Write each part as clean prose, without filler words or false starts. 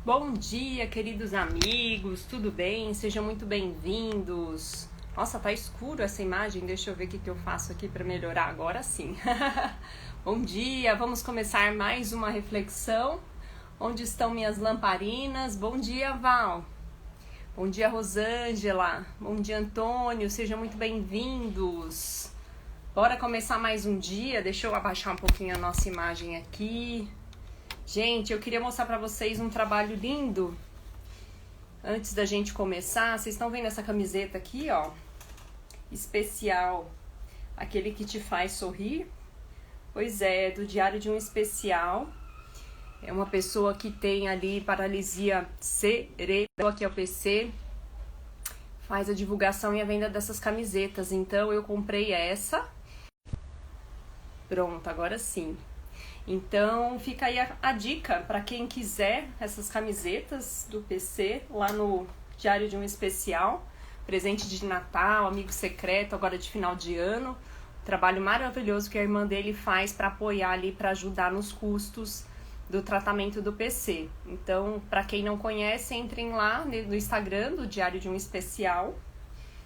Bom dia, queridos amigos, tudo bem? Sejam muito bem-vindos. Nossa, tá escuro essa imagem, deixa eu ver o que eu faço aqui para melhorar, agora sim. Bom dia, vamos começar mais uma reflexão. Onde estão minhas lamparinas? Bom dia, Val. Bom dia, Rosângela. Bom dia, Antônio, sejam muito bem-vindos. Bora começar mais um dia, deixa eu abaixar um pouquinho a nossa imagem aqui. Gente, eu queria mostrar pra vocês um trabalho lindo. Antes da gente começar, vocês estão vendo essa camiseta aqui, ó? Especial, aquele que te faz sorrir. Pois é, do Diário de um Especial. É uma pessoa que tem ali paralisia cerebral, aqui é o PC. Faz a divulgação e a venda dessas camisetas. Então eu comprei essa. Pronto, agora sim. Então fica aí a dica para quem quiser essas camisetas do PC lá no Diário de um Especial, presente de Natal, amigo secreto, agora de final de ano, trabalho maravilhoso que a irmã dele faz para apoiar ali, para ajudar nos custos do tratamento do PC. Então, para quem não conhece, entrem lá no Instagram do Diário de um Especial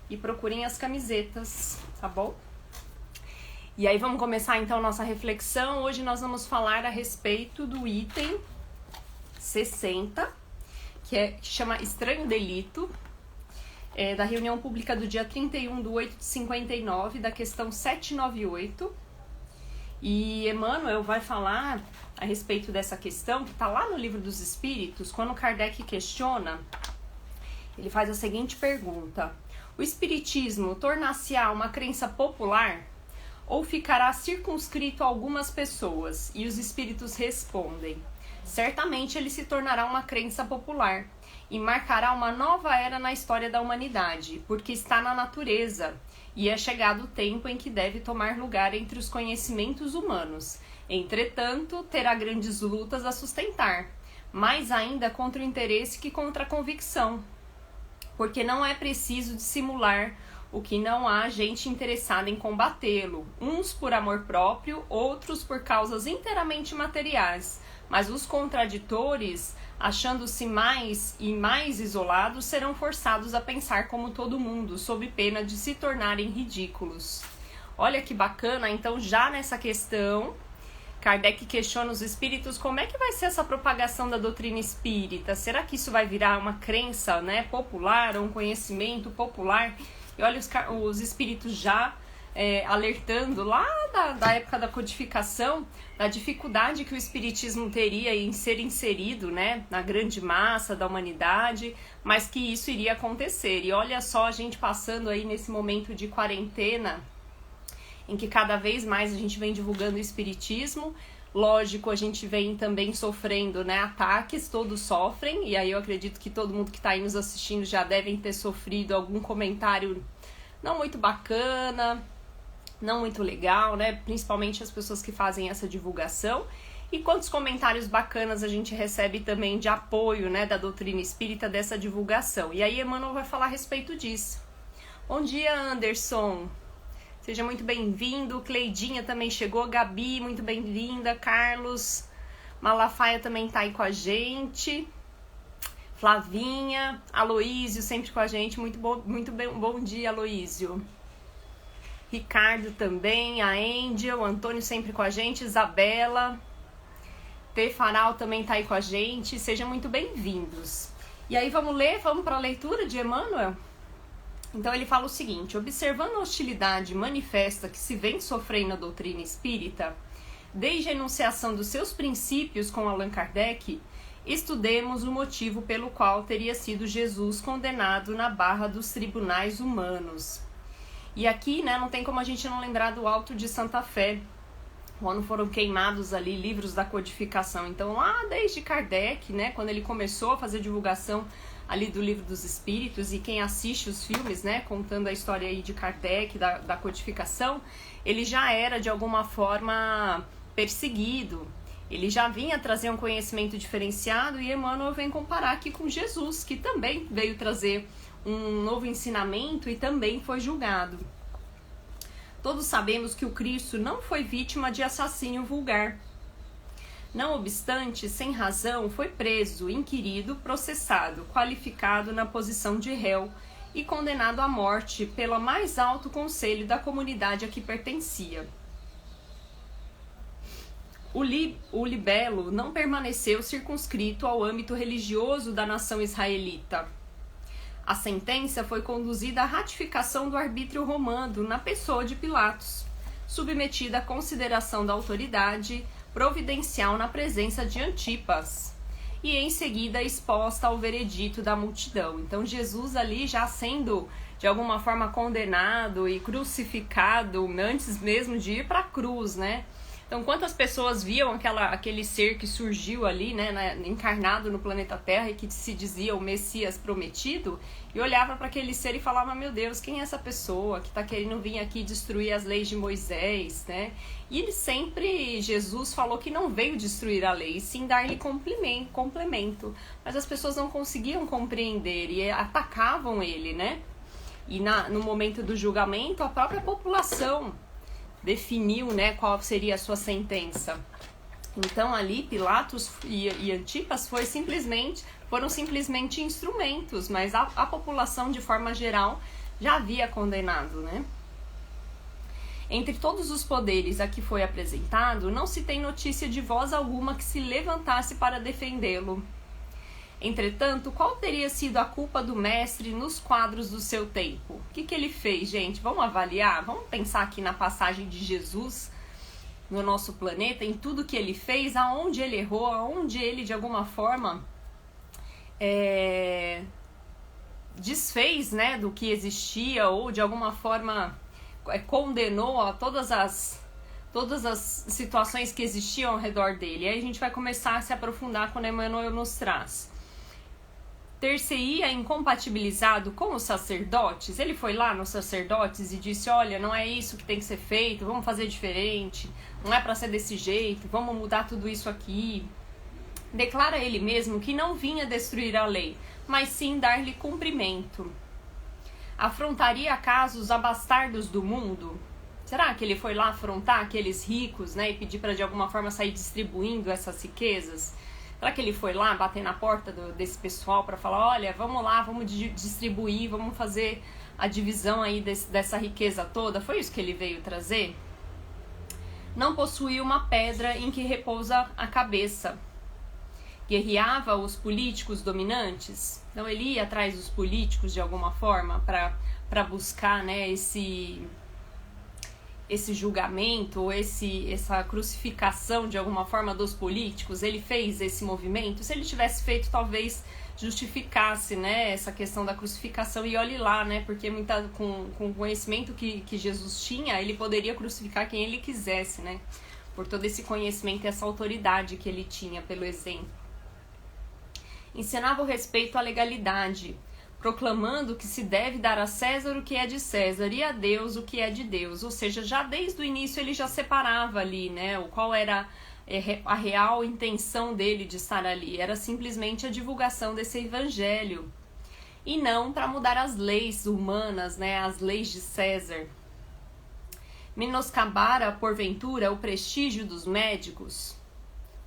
e procurem as camisetas, tá bom? E aí vamos começar então nossa reflexão. Hoje nós vamos falar a respeito do item 60, que chama Estranho Delito, da reunião pública do dia 31/8/59, da questão 798. E Emmanuel vai falar a respeito dessa questão, que está lá no Livro dos Espíritos. Quando Kardec questiona, ele faz a seguinte pergunta: o Espiritismo tornar-se-á uma crença popular? Ou ficará circunscrito a algumas pessoas? E os espíritos respondem: certamente ele se tornará uma crença popular e marcará uma nova era na história da humanidade, porque está na natureza e é chegado o tempo em que deve tomar lugar entre os conhecimentos humanos. Entretanto, terá grandes lutas a sustentar, mais ainda contra o interesse que contra a convicção, porque não é preciso dissimular o que não há gente interessada em combatê-lo, uns por amor próprio, outros por causas inteiramente materiais, mas os contraditores, achando-se mais e mais isolados, serão forçados a pensar como todo mundo, sob pena de se tornarem ridículos. Olha que bacana, então já nessa questão, Kardec questiona os espíritos como é que vai ser essa propagação da doutrina espírita. Será que isso vai virar uma crença, popular, ou um conhecimento popular? E olha os espíritos já alertando lá da época da codificação, da dificuldade que o espiritismo teria em ser inserido, na grande massa da humanidade, mas que isso iria acontecer. E olha só a gente passando aí nesse momento de quarentena, em que cada vez mais a gente vem divulgando o espiritismo. Lógico, a gente vem também sofrendo, ataques, todos sofrem, e aí eu acredito que todo mundo que está aí nos assistindo já devem ter sofrido algum comentário não muito bacana, não muito legal, principalmente as pessoas que fazem essa divulgação. E quantos comentários bacanas a gente recebe também de apoio, da doutrina espírita, dessa divulgação. E aí Emmanuel vai falar a respeito disso. Bom dia, Anderson. Seja muito bem-vindo, Cleidinha também chegou, Gabi, muito bem-vinda, Carlos, Malafaia também tá aí com a gente, Flavinha, Aloísio sempre com a gente, bom dia, Aloísio. Ricardo também, a Angel, Antônio sempre com a gente, Isabela, Tefaral também tá aí com a gente, sejam muito bem-vindos. E aí vamos para a leitura de Emmanuel? Então ele fala o seguinte: observando a hostilidade manifesta que se vem sofrendo a doutrina espírita, desde a enunciação dos seus princípios com Allan Kardec, estudemos o motivo pelo qual teria sido Jesus condenado na barra dos tribunais humanos. E aqui, não tem como a gente não lembrar do Auto de Santa Fé, quando foram queimados ali livros da codificação. Então lá desde Kardec, quando ele começou a fazer divulgação ali do Livro dos Espíritos, e quem assiste os filmes, contando a história aí de Kardec, da codificação, ele já era de alguma forma perseguido, ele já vinha trazer um conhecimento diferenciado, e Emmanuel vem comparar aqui com Jesus, que também veio trazer um novo ensinamento e também foi julgado. Todos sabemos que o Cristo não foi vítima de assassínio vulgar. Não obstante, sem razão, foi preso, inquirido, processado, qualificado na posição de réu e condenado à morte pelo mais alto conselho da comunidade a que pertencia. O libelo não permaneceu circunscrito ao âmbito religioso da nação israelita. A sentença foi conduzida à ratificação do arbítrio romano na pessoa de Pilatos, submetida à consideração da autoridade providencial na presença de Antipas, e em seguida exposta ao veredito da multidão. Então Jesus ali já sendo de alguma forma condenado e crucificado antes mesmo de ir para a cruz, né? Então, quantas pessoas viam aquele ser que surgiu ali, né, encarnado no planeta Terra e que se dizia o Messias prometido, e olhava para aquele ser e falava, meu Deus, quem é essa pessoa que está querendo vir aqui destruir as leis de Moisés, né? E ele sempre, Jesus falou que não veio destruir a lei, sim dar-lhe complemento. Mas as pessoas não conseguiam compreender e atacavam ele, né? E no momento do julgamento, a própria população definiu, né, qual seria a sua sentença. Então ali Pilatos e Antipas foram simplesmente instrumentos, mas a população de forma geral já havia condenado, né? Entre todos os poderes a que foi apresentado, não se tem notícia de voz alguma que se levantasse para defendê-lo. Entretanto, qual teria sido a culpa do mestre nos quadros do seu tempo? O que ele fez, gente? Vamos avaliar? Vamos pensar aqui na passagem de Jesus no nosso planeta, em tudo que ele fez, aonde ele errou, aonde ele, de alguma forma, desfez, né, do que existia, ou de alguma forma condenou a todas as situações que existiam ao redor dele. E aí a gente vai começar a se aprofundar quando Emmanuel nos traz. Ter-se-ia incompatibilizado com os sacerdotes? Ele foi lá nos sacerdotes e disse, olha, não é isso que tem que ser feito, vamos fazer diferente, não é para ser desse jeito, vamos mudar tudo isso aqui. Declara ele mesmo que não vinha destruir a lei, mas sim dar-lhe cumprimento. Afrontaria acaso os abastardos do mundo? Será que ele foi lá afrontar aqueles ricos, né, e pedir para de alguma forma sair distribuindo essas riquezas? Será que ele foi lá bater na porta desse pessoal para falar, olha, vamos lá, vamos distribuir, vamos fazer a divisão aí dessa riqueza toda? Foi isso que ele veio trazer? Não possuía uma pedra em que repousa a cabeça. Guerreava os políticos dominantes? Então ele ia atrás dos políticos de alguma forma para buscar, né, esse julgamento, ou essa crucificação de alguma forma dos políticos. Ele fez esse movimento? Se ele tivesse feito, talvez justificasse, né, essa questão da crucificação. E olhe lá, né, porque com o conhecimento que Jesus tinha, ele poderia crucificar quem ele quisesse, né, por todo esse conhecimento e essa autoridade que ele tinha pelo exemplo. Ensinava o respeito à legalidade, proclamando que se deve dar a César o que é de César e a Deus o que é de Deus. Ou seja, já desde o início ele já separava ali, né, qual era a real intenção dele de estar ali. Era simplesmente a divulgação desse evangelho e não para mudar as leis humanas, né, as leis de César. Menoscabara, porventura, o prestígio dos médicos.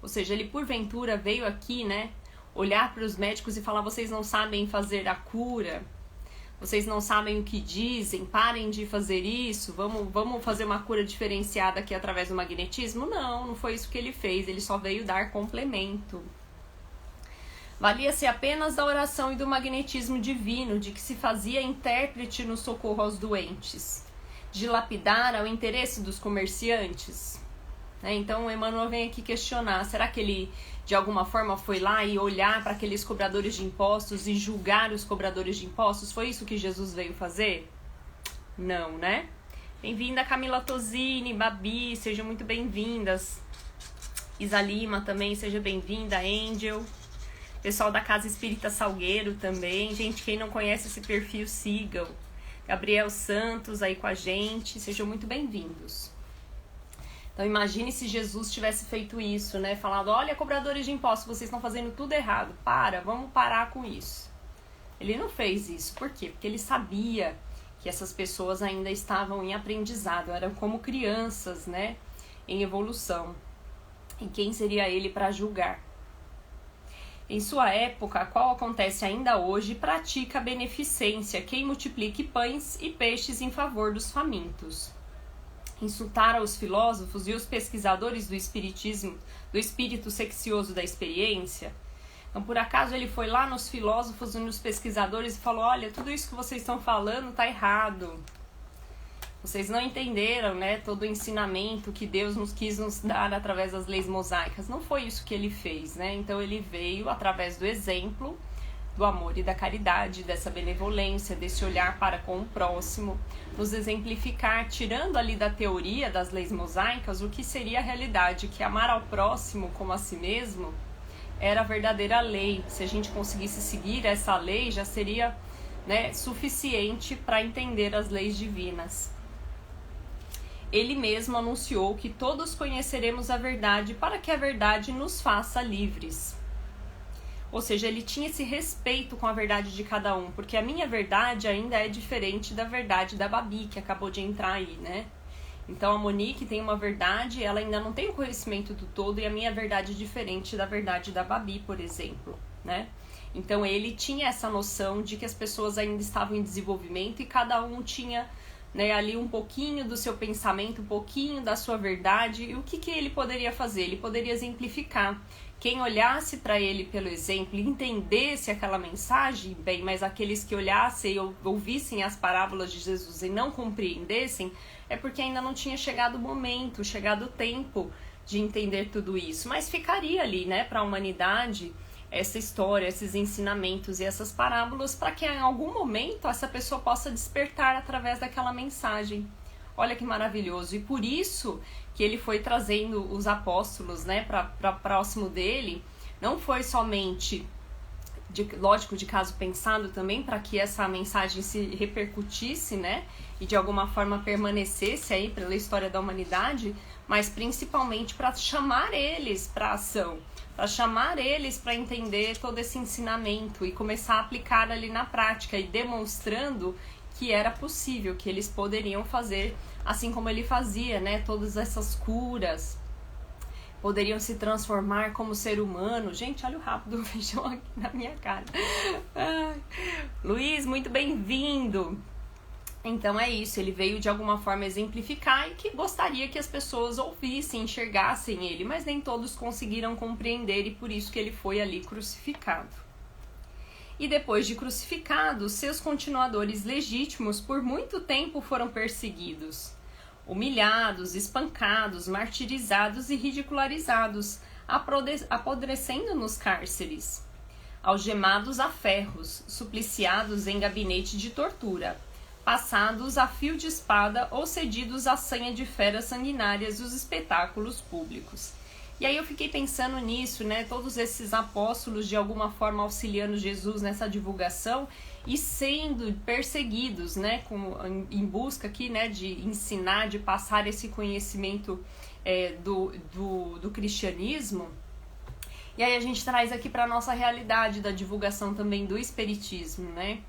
Ou seja, ele porventura veio aqui, né, olhar para os médicos e falar, vocês não sabem fazer a cura, vocês não sabem o que dizem, parem de fazer isso, vamos fazer uma cura diferenciada aqui através do magnetismo? Não foi isso que ele fez, ele só veio dar complemento. Valia-se apenas da oração e do magnetismo divino, de que se fazia intérprete no socorro aos doentes. Dilapidara o interesse dos comerciantes. Então Emmanuel vem aqui questionar, será que ele de alguma forma foi lá e olhar para aqueles cobradores de impostos e julgar os cobradores de impostos? Foi isso que Jesus veio fazer? Não, né? Bem-vinda Camila Tosini, Babi, sejam muito bem-vindas. Isa Lima também, seja bem-vinda, Angel. Pessoal da Casa Espírita Salgueiro também. Gente, quem não conhece esse perfil, sigam. Gabriel Santos aí com a gente, sejam muito bem-vindos. Então imagine se Jesus tivesse feito isso, né? Falado, olha, cobradores de impostos, vocês estão fazendo tudo errado. Vamos parar com isso. Ele não fez isso. Por quê? Porque ele sabia que essas pessoas ainda estavam em aprendizado, eram como crianças, né? Em evolução. E quem seria ele para julgar? Em sua época, a qual acontece ainda hoje, pratica a beneficência, quem multiplique pães e peixes em favor dos famintos. Insultara os filósofos e os pesquisadores do espiritismo, do espírito seccioso da experiência. Então, por acaso, ele foi lá nos filósofos e nos pesquisadores e falou: olha, tudo isso que vocês estão falando está errado. Vocês não entenderam, né, todo o ensinamento que Deus nos quis nos dar através das leis mosaicas. Não foi isso que ele fez, né? Então, ele veio através do exemplo, do amor e da caridade, dessa benevolência, desse olhar para com o próximo, nos exemplificar, tirando ali da teoria das leis mosaicas, o que seria a realidade, que amar ao próximo como a si mesmo era a verdadeira lei. Se a gente conseguisse seguir essa lei, já seria, né, suficiente para entender as leis divinas. Ele mesmo anunciou que todos conheceremos a verdade para que a verdade nos faça livres. Ou seja, ele tinha esse respeito com a verdade de cada um, porque a minha verdade ainda é diferente da verdade da Babi, que acabou de entrar aí, né? Então a Monique tem uma verdade, ela ainda não tem o conhecimento do todo, e a minha verdade é diferente da verdade da Babi, por exemplo, né? Então ele tinha essa noção de que as pessoas ainda estavam em desenvolvimento e cada um tinha, né, ali um pouquinho do seu pensamento, um pouquinho da sua verdade. E o que ele poderia fazer? Ele poderia exemplificar. Quem olhasse para ele pelo exemplo e entendesse aquela mensagem, bem, mas aqueles que olhassem ou ouvissem as parábolas de Jesus e não compreendessem, é porque ainda não tinha chegado o momento, chegado o tempo de entender tudo isso. Mas ficaria ali, né, para a humanidade essa história, esses ensinamentos e essas parábolas, para que em algum momento essa pessoa possa despertar através daquela mensagem. Olha que maravilhoso. E por isso que ele foi trazendo os apóstolos, né, para próximo dele. Não foi somente, lógico, de caso pensado também, para que essa mensagem se repercutisse, né, e de alguma forma permanecesse aí pela história da humanidade, mas principalmente para chamar eles para a ação, para chamar eles para entender todo esse ensinamento e começar a aplicar ali na prática e demonstrando que era possível, que eles poderiam fazer assim como ele fazia, né? Todas essas curas, poderiam se transformar como ser humano. Gente, olha o rabo do feijão aqui na minha cara. Ai. Luiz, muito bem-vindo. Então é isso, ele veio de alguma forma exemplificar e que gostaria que as pessoas ouvissem, enxergassem ele, mas nem todos conseguiram compreender e por isso que ele foi ali crucificado. E depois de crucificado, seus continuadores legítimos por muito tempo foram perseguidos, humilhados, espancados, martirizados e ridicularizados, apodrecendo nos cárceres, algemados a ferros, supliciados em gabinete de tortura, passados a fio de espada ou cedidos à sanha de feras sanguinárias dos espetáculos públicos. E aí eu fiquei pensando nisso, né? Todos esses apóstolos de alguma forma auxiliando Jesus nessa divulgação e sendo perseguidos, né? Em busca aqui, né? De ensinar, de passar esse conhecimento do cristianismo. E aí a gente traz aqui para a nossa realidade da divulgação também do espiritismo, né?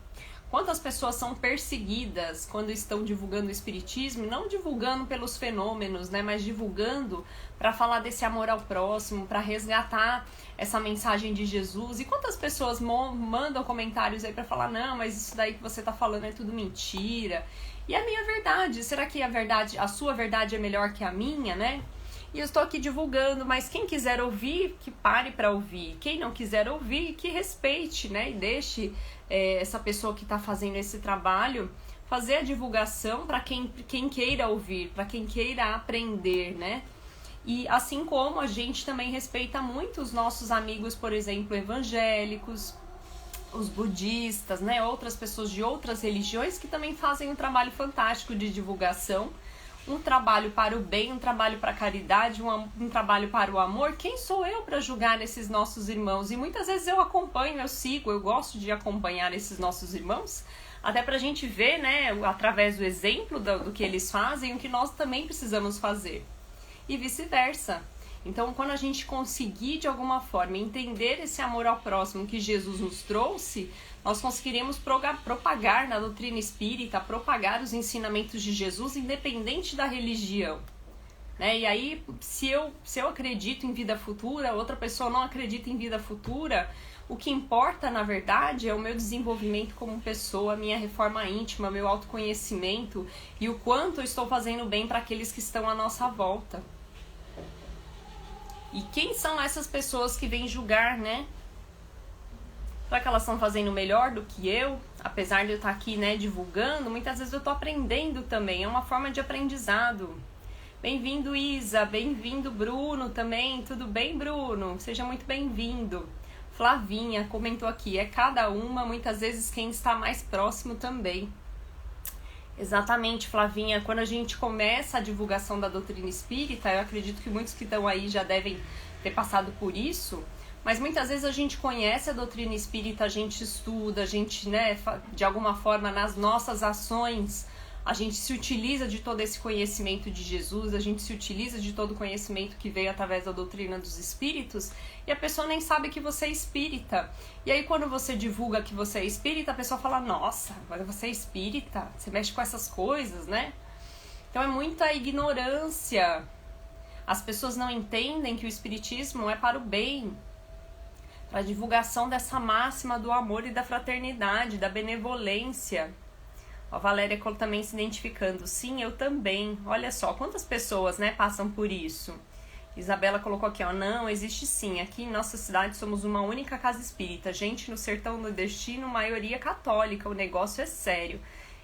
Quantas pessoas são perseguidas quando estão divulgando o espiritismo, não divulgando pelos fenômenos, né, mas divulgando para falar desse amor ao próximo, para resgatar essa mensagem de Jesus. E quantas pessoas mandam comentários aí para falar: não, mas isso daí que você está falando é tudo mentira. E a minha verdade, será que a sua verdade é melhor que a minha, né? E eu estou aqui divulgando, mas quem quiser ouvir, que pare para ouvir. Quem não quiser ouvir, que respeite, né? E deixe essa pessoa que está fazendo esse trabalho fazer a divulgação para quem queira ouvir, para quem queira aprender, né? E assim como a gente também respeita muito os nossos amigos, por exemplo, evangélicos, os budistas, né? Outras pessoas de outras religiões que também fazem um trabalho fantástico de divulgação. Um trabalho para o bem, um trabalho para a caridade, um trabalho para o amor. Quem sou eu para julgar esses nossos irmãos? E muitas vezes eu acompanho, eu sigo, eu gosto de acompanhar esses nossos irmãos, até para a gente ver, né, através do exemplo do que eles fazem, o que nós também precisamos fazer. E vice-versa. Então, quando a gente conseguir, de alguma forma, entender esse amor ao próximo que Jesus nos trouxe, nós conseguiremos propagar na doutrina espírita, propagar os ensinamentos de Jesus, independente da religião. né? E aí, se eu acredito em vida futura, outra pessoa não acredita em vida futura, o que importa, na verdade, é o meu desenvolvimento como pessoa, a minha reforma íntima, meu autoconhecimento e o quanto eu estou fazendo bem para aqueles que estão à nossa volta. E quem são essas pessoas que vêm julgar, né? Será que elas estão fazendo melhor do que eu? Apesar de eu estar aqui, né, divulgando, muitas vezes eu estou aprendendo também, é uma forma de aprendizado. Bem-vindo, Isa, bem-vindo, Bruno também, tudo bem, Bruno? Seja muito bem-vindo. Flavinha comentou aqui, é cada uma, muitas vezes quem está mais próximo também. Exatamente, Flavinha, quando a gente começa a divulgação da doutrina espírita, eu acredito que muitos que estão aí já devem ter passado por isso, mas muitas vezes a gente conhece a doutrina espírita, a gente estuda, a gente, né, de alguma forma nas nossas ações, a gente se utiliza de todo esse conhecimento de Jesus, a gente se utiliza de todo o conhecimento que veio através da doutrina dos espíritos, e a pessoa nem sabe que você é espírita. E aí quando você divulga que você é espírita, a pessoa fala, nossa, agora você é espírita, você mexe com essas coisas, né? Então é muita ignorância. As pessoas não entendem que o espiritismo é para o bem, para a divulgação dessa máxima do amor e da fraternidade, da benevolência. A Valéria também se identificando. Sim, eu também. Olha só, quantas pessoas, né, passam por isso. Isabela colocou aqui, ó, não, existe sim. Aqui em nossa cidade somos uma única casa espírita. Gente no sertão nordestino, maioria católica. O negócio é sério.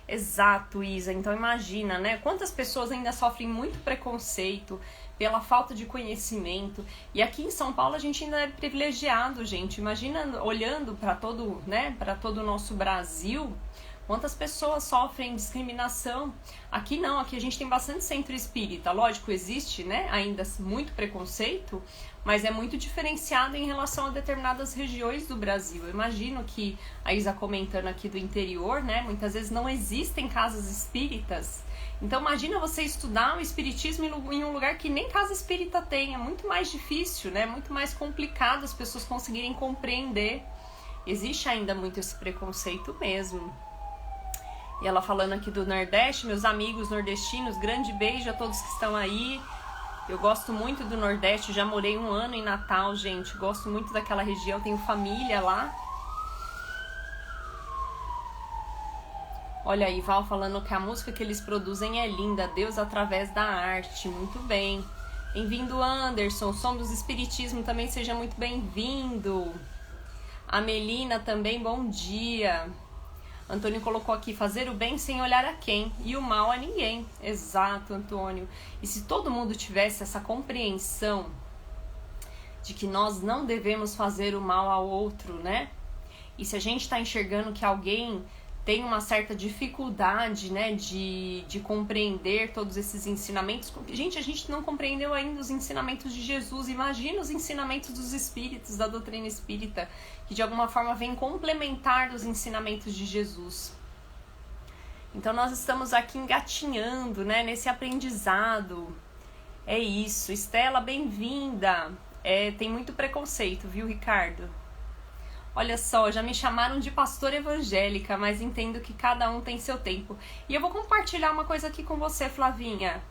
Exato, Isa. Então imagina, né? Quantas pessoas ainda sofrem muito preconceito pela falta de conhecimento. E aqui em São Paulo a gente ainda é privilegiado, gente. Imagina olhando para todo, né, para todo o nosso Brasil. Quantas pessoas sofrem discriminação? Aqui não, aqui a gente tem bastante centro espírita. Lógico, existe, né, ainda muito preconceito, mas é muito diferenciado em relação a determinadas regiões do Brasil. Eu imagino que a Isa comentando aqui do interior, né, muitas vezes não existem casas espíritas. Então imagina você estudar o espiritismo em um lugar que nem casa espírita tem. É muito mais difícil, né, muito mais complicado as pessoas conseguirem compreender. Existe ainda muito esse preconceito mesmo. E ela falando aqui do Nordeste, meus amigos nordestinos, grande beijo a todos que estão aí. Eu gosto muito do Nordeste, já morei 1 ano em Natal, gente. Gosto muito daquela região, tenho família lá. Olha aí, Val falando que a música que eles produzem é linda, Deus através da arte. Muito bem. Bem-vindo, Anderson. Som dos Espiritismo também, seja muito bem-vindo. A Melina também, bom dia. Antônio colocou aqui, fazer o bem sem olhar a quem, e o mal a ninguém. Exato, Antônio. E se todo mundo tivesse essa compreensão de que nós não devemos fazer o mal ao outro, né? E se a gente está enxergando que alguém tem uma certa dificuldade, né, de compreender todos esses ensinamentos. Gente, a gente não compreendeu ainda os ensinamentos de Jesus. Imagina os ensinamentos dos espíritos, da doutrina espírita, que de alguma forma vem complementar os ensinamentos de Jesus. Então nós estamos aqui engatinhando, né, nesse aprendizado. É isso. Estela, bem-vinda. Tem muito preconceito, viu, Ricardo? Olha só, já me chamaram de pastora evangélica, mas entendo que cada um tem seu tempo. E eu vou compartilhar uma coisa aqui com você, Flavinha.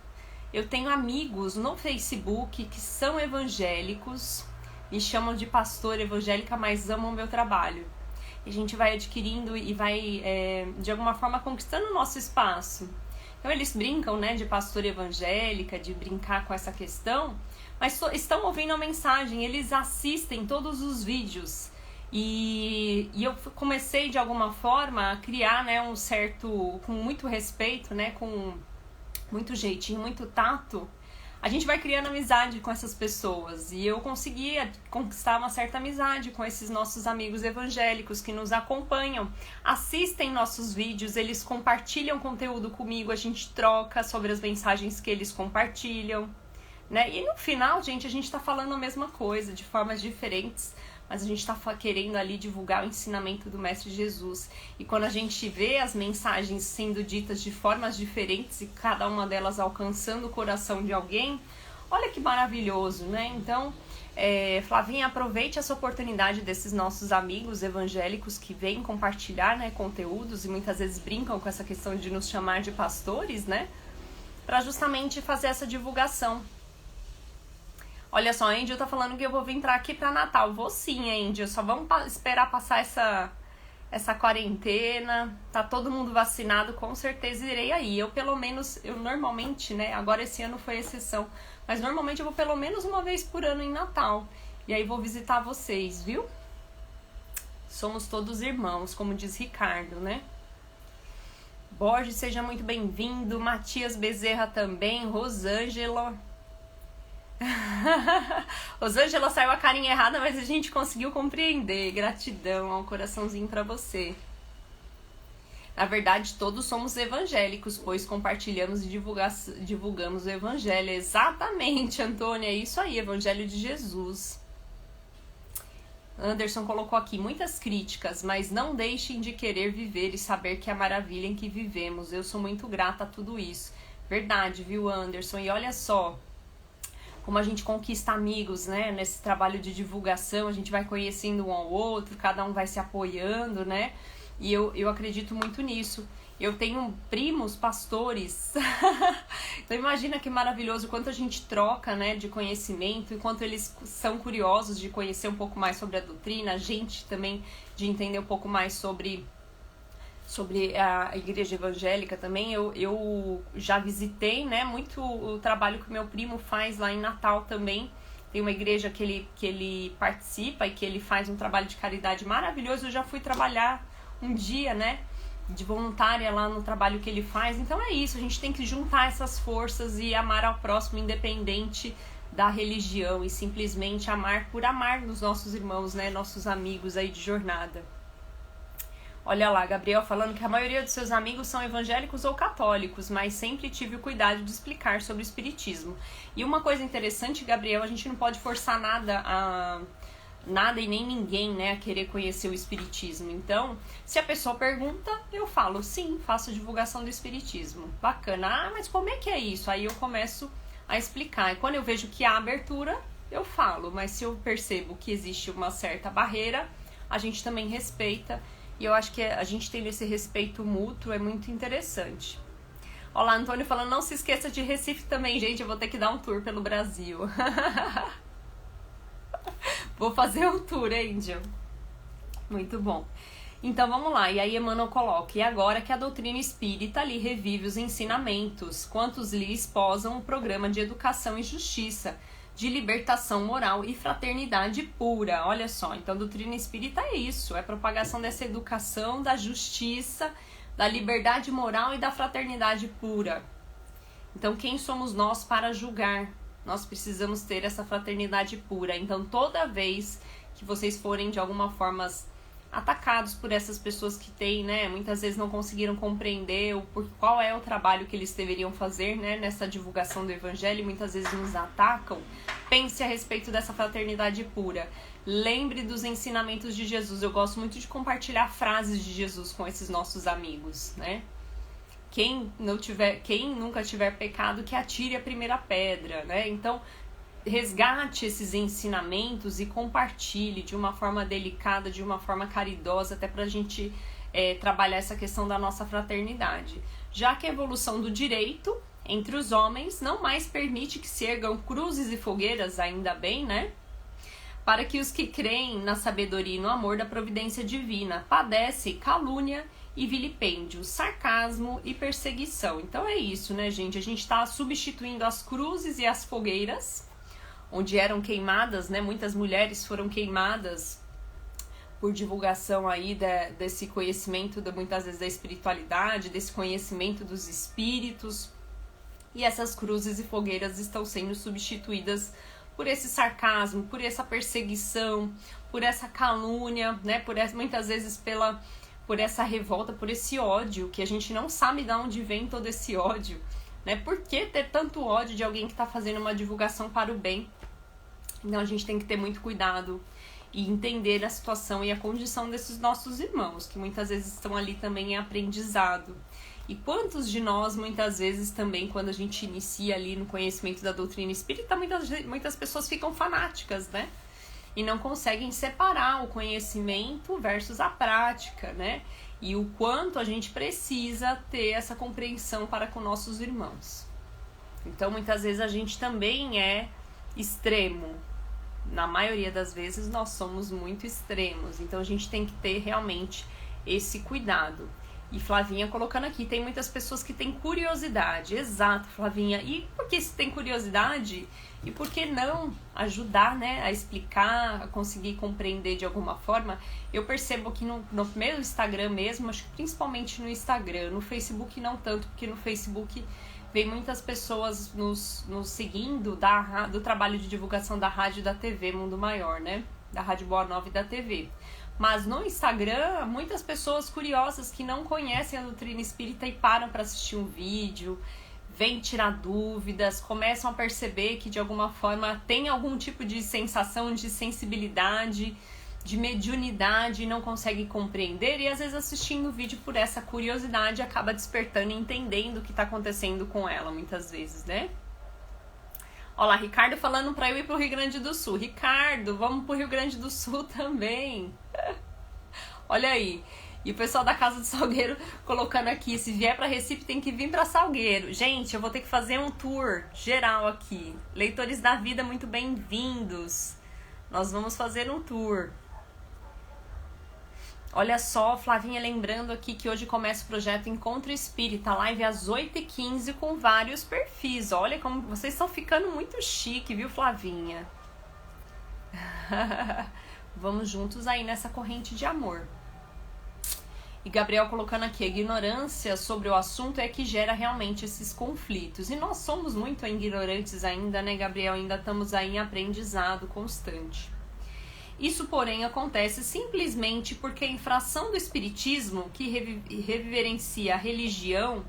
Eu tenho amigos no Facebook que são evangélicos, me chamam de pastora evangélica, mas amam o meu trabalho. E a gente vai adquirindo e vai, de alguma forma, conquistando o nosso espaço. Então eles brincam, né, de pastora evangélica, de brincar com essa questão, mas estão ouvindo a mensagem, eles assistem todos os vídeos. E eu comecei de alguma forma a criar, né, um certo, com muito respeito, né, com muito jeitinho, muito tato, a gente vai criando amizade com essas pessoas. E eu consegui conquistar uma certa amizade com esses nossos amigos evangélicos que nos acompanham, assistem nossos vídeos, eles compartilham conteúdo comigo, a gente troca sobre as mensagens que eles compartilham, né? E no final, gente, a gente tá falando a mesma coisa, de formas diferentes, mas a gente está querendo ali divulgar o ensinamento do Mestre Jesus. E quando a gente vê as mensagens sendo ditas de formas diferentes e cada uma delas alcançando o coração de alguém, olha que maravilhoso, né? Então, Flavinha, aproveite essa oportunidade desses nossos amigos evangélicos que vêm compartilhar, né, conteúdos e muitas vezes brincam com essa questão de nos chamar de pastores, né? Para justamente fazer essa divulgação. Olha só, a Angel tá falando que eu vou vir entrar aqui pra Natal. Vou sim, Angel. Só vamos esperar passar essa quarentena. Tá todo mundo vacinado, com certeza irei aí. Eu normalmente, né? Agora esse ano foi exceção. Mas normalmente eu vou pelo menos uma vez por ano em Natal. E aí vou visitar vocês, viu? Somos todos irmãos, como diz Ricardo, né? Borges, seja muito bem-vindo. Matias Bezerra também. Rosângela. Rosângela, saiu a carinha errada, mas a gente conseguiu compreender. Gratidão, um coraçãozinho pra você. Na verdade, todos somos evangélicos, pois compartilhamos e divulgamos o evangelho. Exatamente, Antônia, é isso aí, evangelho de Jesus. Anderson colocou aqui muitas críticas, mas não deixem de querer viver e saber que é a maravilha em que vivemos. Eu sou muito grata a tudo isso. Verdade, viu, Anderson? E olha só como a gente conquista amigos, né? Nesse trabalho de divulgação, a gente vai conhecendo um ao outro, cada um vai se apoiando, né? E eu acredito muito nisso. Eu tenho primos pastores. Então imagina que maravilhoso o quanto a gente troca, né, de conhecimento, e quanto eles são curiosos de conhecer um pouco mais sobre a doutrina, a gente também de entender um pouco mais sobre a igreja evangélica também. Eu já visitei, né, muito o trabalho que o meu primo faz lá em Natal também. Tem uma igreja que ele participa e que ele faz um trabalho de caridade maravilhoso. Eu já fui trabalhar um dia, né, de voluntária lá no trabalho que ele faz. Então é isso, a gente tem que juntar essas forças e amar ao próximo independente da religião, e simplesmente amar por amar nos nossos irmãos, né, nossos amigos aí de jornada. Olha lá, Gabriel falando que a maioria dos seus amigos são evangélicos ou católicos, mas sempre tive o cuidado de explicar sobre o espiritismo. E uma coisa interessante, Gabriel, a gente não pode forçar nada e nem ninguém, né, a querer conhecer o espiritismo. Então, se a pessoa pergunta, eu falo, sim, faço divulgação do espiritismo. Bacana. Ah, mas como é que é isso? Aí eu começo a explicar. E quando eu vejo que há abertura, eu falo. Mas se eu percebo que existe uma certa barreira, a gente também respeita. E eu acho que a gente tendo esse respeito mútuo é muito interessante. Olá, Antônio falando, não se esqueça de Recife também, gente. Eu vou ter que dar um tour pelo Brasil. Vou fazer um tour, Angel. Muito bom. Então vamos lá. E aí Emmanuel coloca: e agora que a doutrina espírita lhe revive os ensinamentos, quantos lhe esposam o programa de educação e justiça, de libertação moral e fraternidade pura. Olha só, então a doutrina espírita é isso, é a propagação dessa educação, da justiça, da liberdade moral e da fraternidade pura. Então quem somos nós para julgar? Nós precisamos ter essa fraternidade pura. Então toda vez que vocês forem de alguma forma atacados por essas pessoas que têm, né, muitas vezes não conseguiram compreender qual é o trabalho que eles deveriam fazer, né, nessa divulgação do evangelho, muitas vezes nos atacam, pense a respeito dessa fraternidade pura. Lembre dos ensinamentos de Jesus. Eu gosto muito de compartilhar frases de Jesus com esses nossos amigos, né? Quem nunca tiver pecado, que atire a primeira pedra, né? Então, resgate esses ensinamentos e compartilhe de uma forma delicada, de uma forma caridosa, até pra gente trabalhar essa questão da nossa fraternidade. Já que a evolução do direito entre os homens não mais permite que se ergam cruzes e fogueiras, ainda bem, né? Para que os que creem na sabedoria e no amor da providência divina padecem calúnia e vilipêndio, sarcasmo e perseguição. Então é isso, né, gente? A gente está substituindo as cruzes e as fogueiras, onde eram queimadas, né? Muitas mulheres foram queimadas por divulgação aí desse conhecimento, muitas vezes da espiritualidade, desse conhecimento dos espíritos. E essas cruzes e fogueiras estão sendo substituídas por esse sarcasmo, por essa perseguição, por essa calúnia, né? Muitas vezes por essa revolta, por esse ódio, que a gente não sabe de onde vem todo esse ódio, né? Por que ter tanto ódio de alguém que está fazendo uma divulgação para o bem? Então a gente tem que ter muito cuidado e entender a situação e a condição desses nossos irmãos, que muitas vezes estão ali também em aprendizado. E quantos de nós, muitas vezes também, quando a gente inicia ali no conhecimento da doutrina espírita, muitas pessoas ficam fanáticas, né? E não conseguem separar o conhecimento versus a prática, né? E o quanto a gente precisa ter essa compreensão para com nossos irmãos. Então, muitas vezes a gente também é extremo. Na maioria das vezes nós somos muito extremos, então a gente tem que ter realmente esse cuidado. E Flavinha colocando aqui, tem muitas pessoas que têm curiosidade. Exato, Flavinha. E por que se tem curiosidade? E por que não ajudar, né, a explicar, a conseguir compreender de alguma forma? Eu percebo que no meu Instagram mesmo, acho que principalmente no Instagram, no Facebook não tanto, porque no Facebook vem muitas pessoas nos seguindo do trabalho de divulgação da rádio e da TV Mundo Maior, né? Da Rádio Boa Nova e da TV. Mas no Instagram, muitas pessoas curiosas que não conhecem a doutrina espírita e param para assistir um vídeo, vêm tirar dúvidas, começam a perceber que de alguma forma tem algum tipo de sensação de sensibilidade, de mediunidade e não consegue compreender, e às vezes assistindo o vídeo por essa curiosidade acaba despertando e entendendo o que está acontecendo com ela muitas vezes, né? Olha lá, Ricardo falando para eu ir pro Rio Grande do Sul. Ricardo, vamos pro Rio Grande do Sul também. Olha aí. E o pessoal da Casa do Salgueiro colocando aqui, se vier para Recife tem que vir para Salgueiro. Gente, eu vou ter que fazer um tour geral aqui. Leitores da vida, muito bem-vindos. Nós vamos fazer um tour. Olha só, Flavinha lembrando aqui que hoje começa o projeto Encontro Espírita, live às 8h15 com vários perfis. Olha como vocês estão ficando muito chique, viu, Flavinha? Vamos juntos aí nessa corrente de amor. E Gabriel colocando aqui, a ignorância sobre o assunto é que gera realmente esses conflitos. E nós somos muito ignorantes ainda, né, Gabriel? Ainda estamos aí em aprendizado constante. Isso, porém, acontece simplesmente porque a infração do espiritismo, que reverencia a religião,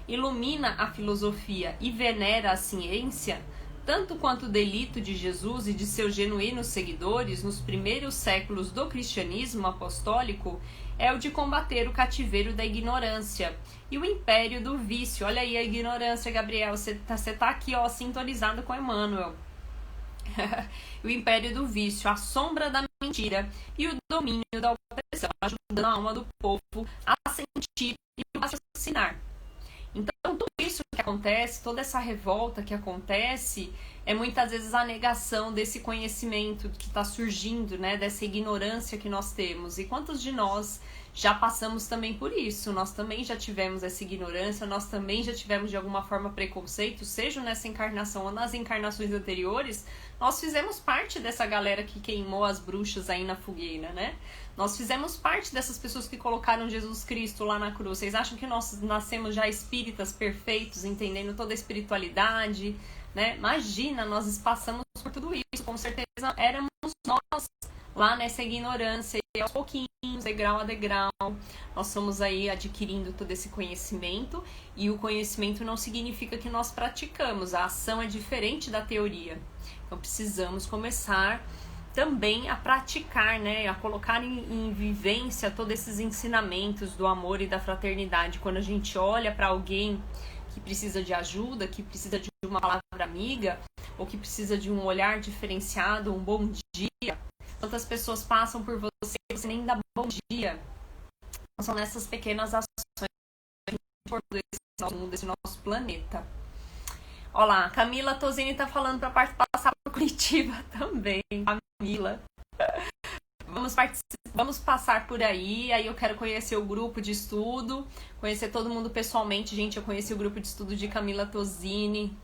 ilumina a filosofia e venera a ciência, tanto quanto o delito de Jesus e de seus genuínos seguidores nos primeiros séculos do cristianismo apostólico, é o de combater o cativeiro da ignorância e o império do vício. Olha aí a ignorância, Gabriel, você tá aqui, ó, sintonizado com Emmanuel. O império do vício, a sombra da mentira e o domínio da opressão, ajudando a alma do povo a sentir e a raciocinar. Então, tudo isso que acontece, toda essa revolta que acontece, é muitas vezes a negação desse conhecimento que está surgindo, né, dessa ignorância que nós temos. E quantos de nós já passamos também por isso? Nós também já tivemos essa ignorância, nós também já tivemos de alguma forma preconceito, seja nessa encarnação ou nas encarnações anteriores. Nós fizemos parte dessa galera que queimou as bruxas aí na fogueira, né? Nós fizemos parte dessas pessoas que colocaram Jesus Cristo lá na cruz. Vocês acham que nós nascemos já espíritas perfeitos, entendendo toda a espiritualidade, né? Imagina, nós passamos por tudo isso. Com certeza éramos nós lá nessa ignorância. E aos pouquinhos, degrau a degrau, nós somos aí adquirindo todo esse conhecimento. E o conhecimento não significa que nós praticamos. A ação é diferente da teoria. Então precisamos começar também a praticar, né, a colocar em vivência todos esses ensinamentos do amor e da fraternidade. Quando a gente olha para alguém que precisa de ajuda, que precisa de uma palavra amiga, ou que precisa de um olhar diferenciado, um bom dia. Quantas pessoas passam por você e você nem dá bom dia. São nessas pequenas ações desse nosso planeta. Olá, Camila Tosini tá falando para passar por Curitiba também. Camila. Vamos passar por aí eu quero conhecer o grupo de estudo, conhecer todo mundo pessoalmente. Gente, eu conheci o grupo de estudo de Camila Tosini.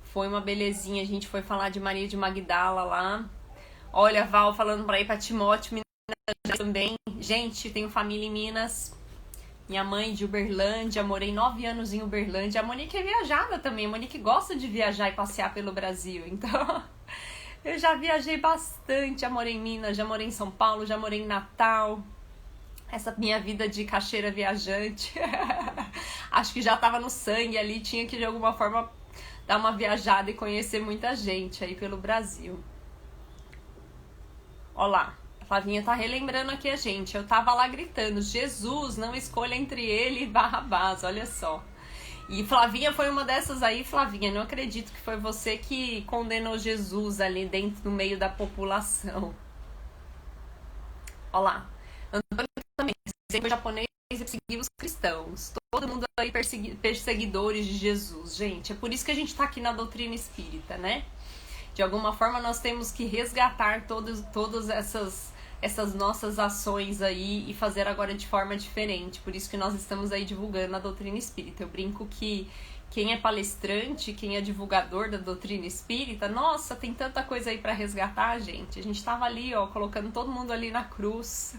Foi uma belezinha, a gente foi falar de Maria de Magdala lá. Olha, Val falando para ir para Timóteo, Minas também. Gente, tenho família em Minas. Minha mãe de Uberlândia, morei 9 anos em Uberlândia. A Monique é viajada também. A Monique gosta de viajar e passear pelo Brasil. Então, eu já viajei bastante. Já morei em Minas, já morei em São Paulo, já morei em Natal. Essa minha vida de caixeira viajante. Acho que já estava no sangue ali. Tinha que, de alguma forma, dar uma viajada e conhecer muita gente aí pelo Brasil. Olá. Flavinha tá relembrando aqui a gente. Eu tava lá gritando, Jesus, não escolha entre ele e Barrabás, olha só. E Flavinha foi uma dessas aí, Flavinha, não acredito que foi você que condenou Jesus ali dentro do meio da população. Olá. Antônio também, sempre japonês e perseguiu os cristãos. Todo mundo aí perseguidores de Jesus, gente. É por isso que a gente tá aqui na doutrina espírita, né? De alguma forma nós temos que resgatar todas essas nossas ações aí e fazer agora de forma diferente. Por isso que nós estamos aí divulgando a doutrina espírita. Eu brinco que quem é palestrante, quem é divulgador da doutrina espírita, nossa, tem tanta coisa aí para resgatar, gente. A gente tava ali, ó, colocando todo mundo ali na cruz.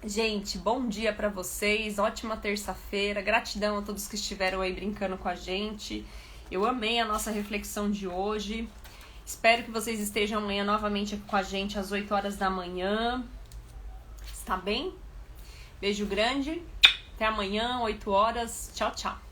Gente, bom dia para vocês, ótima terça-feira, gratidão a todos que estiveram aí brincando com a gente. Eu amei a nossa reflexão de hoje. Espero que vocês estejam amanhã novamente aqui com a gente às 8 horas da manhã. Está bem? Beijo grande. Até amanhã, 8 horas. Tchau, tchau.